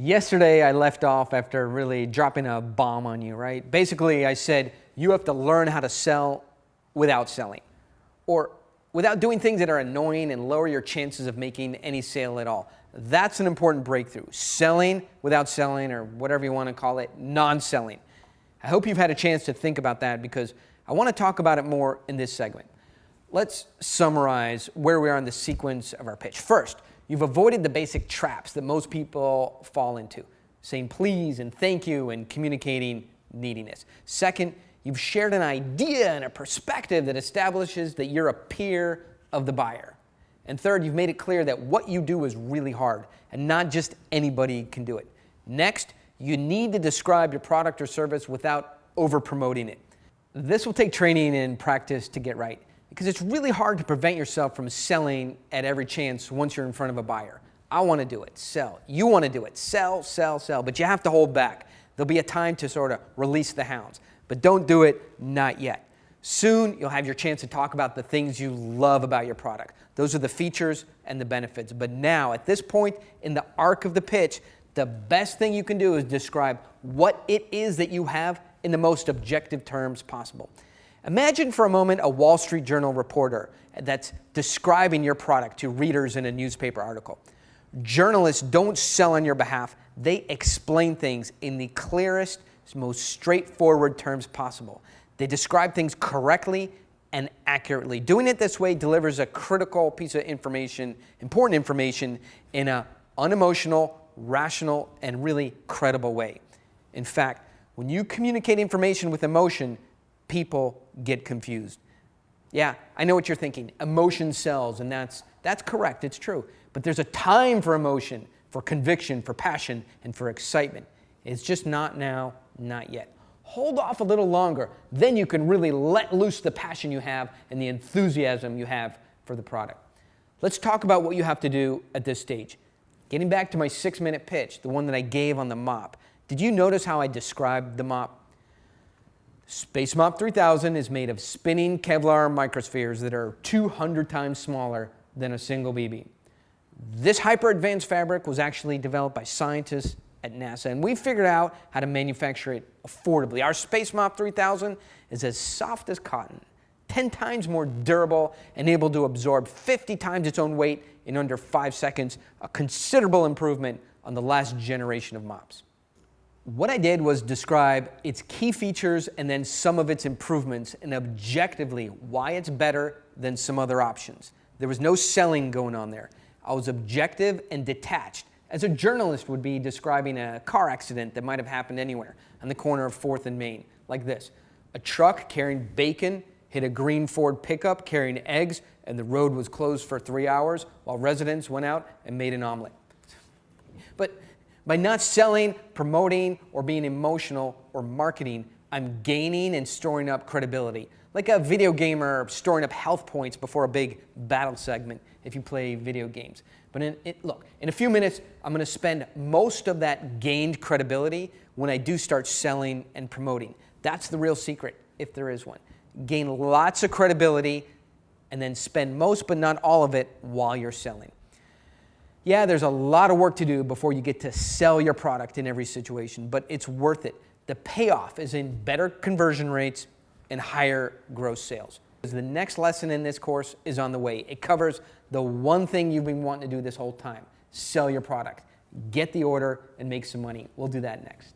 Yesterday, I left off after really dropping a bomb on you, right? Basically, I said, you have to learn how to sell without selling, or without doing things that are annoying and lower your chances of making any sale at all. That's an important breakthrough. Selling without selling, or whatever you want to call it, non-selling. I hope you've had a chance to think about that because I want to talk about it more in this segment. Let's summarize where we are in the sequence of our pitch. First, you've avoided the basic traps that most people fall into, saying please and thank you and communicating neediness. Second, you've shared an idea and a perspective that establishes that you're a peer of the buyer. And third, you've made it clear that what you do is really hard and not just anybody can do it. Next, you need to describe your product or service without over-promoting it. This will take training and practice to get right, because it's really hard to prevent yourself from selling at every chance once you're in front of a buyer. I want to do it, sell. You want to do it, sell, sell, sell. But you have to hold back. There'll be a time to sort of release the hounds. But don't do it, not yet. Soon, you'll have your chance to talk about the things you love about your product. Those are the features and the benefits. But now, at this point in the arc of the pitch, the best thing you can do is describe what it is that you have in the most objective terms possible. Imagine for a moment a Wall Street Journal reporter that's describing your product to readers in a newspaper article. Journalists don't sell on your behalf. They explain things in the clearest, most straightforward terms possible. They describe things correctly and accurately. Doing it this way delivers a critical piece of information, important information, in an unemotional, rational, and really credible way. In fact, when you communicate information with emotion, people get confused. Yeah, I know what you're thinking. Emotion sells, and that's correct. It's true. But there's a time for emotion, for conviction, for passion, and for excitement. It's just not now, not yet. Hold off a little longer. Then you can really let loose the passion you have and the enthusiasm you have for the product. Let's talk about what you have to do at this stage. Getting back to my 6-minute pitch, the one that I gave on the mop. Did you notice how I described the mop? Space Mop 3000 is made of spinning Kevlar microspheres that are 200 times smaller than a single BB. This hyper-advanced fabric was actually developed by scientists at NASA, and we figured out how to manufacture it affordably. Our Space Mop 3000 is as soft as cotton, 10 times more durable, and able to absorb 50 times its own weight in under 5 seconds, a considerable improvement on the last generation of mops. What I did was describe its key features and then some of its improvements, and objectively why it's better than some other options. There was no selling going on there. I was objective and detached, as a journalist would be describing a car accident that might have happened anywhere on the corner of 4th and Main, like this. A truck carrying bacon hit a green Ford pickup carrying eggs, and the road was closed for 3 hours while residents went out and made an omelet. But by not selling, promoting, or being emotional or marketing, I'm gaining and storing up credibility. Like a video gamer storing up health points before a big battle segment if you play video games. But look, in a few minutes, I'm going to spend most of that gained credibility when I do start selling and promoting. That's the real secret, if there is one. Gain lots of credibility and then spend most but not all of it while you're selling. Yeah, there's a lot of work to do before you get to sell your product in every situation, but it's worth it. The payoff is in better conversion rates and higher gross sales. The next lesson in this course is on the way. It covers the one thing you've been wanting to do this whole time: sell your product. Get the order and make some money. We'll do that next.